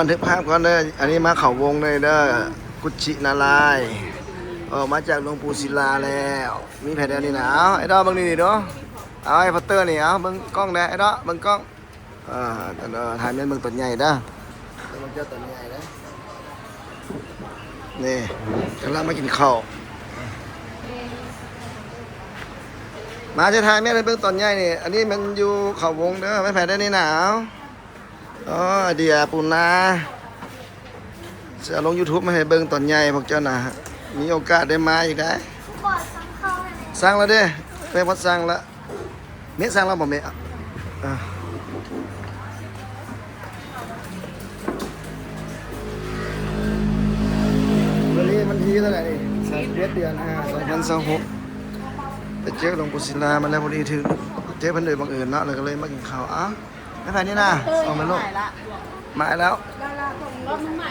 บันทึกภาพก่อนเด้ออันนี้มาเขาวงเลยเด้อกุชินารายณ์มาจากหลวงปู่ศิลาแล้วมีแผ่นเดียวนี่นะเอาไอ้ดอกเบิ่งนี่ดิเนาะเอาไอ้พัตเตอร์นี่เอาเบิ่งกล้องได้ไอ้ดอกเบิ่งกล้องถ่ายแม่นเบิ่งตัวใหญ่เด้อเบิ่งเจ้าตัวใหญ่นะนี่กำลังมากินข้าวมาจะถ่ายแม่นเบิ่งตัวใหญ่นี่อันนี้มันอยู่เขาวงเด้อไม่แผ่นได้นี่หนาวเดียปูนาจะลง YouTube มาให้เบิ่งตอนใหญ่พวกเจ้านะมีโอกาสได้มาอีกได้สร้างแล้วเด้ไปพัดสร้างแล้วเมฆสร้างแล้วบ่เมฆวันนี้มันที่เท่าไหร่นี่31 เดือน 2026ไปเจอหลวงปู่ศิลามาแล้วพอดีถึงเจอเพิ่นโดยบังเอิญเนาะเลยก็เลยมากินข้าวไม่แพ้นี่นะเอามาลูกหมายแล้ว รถมันใหม่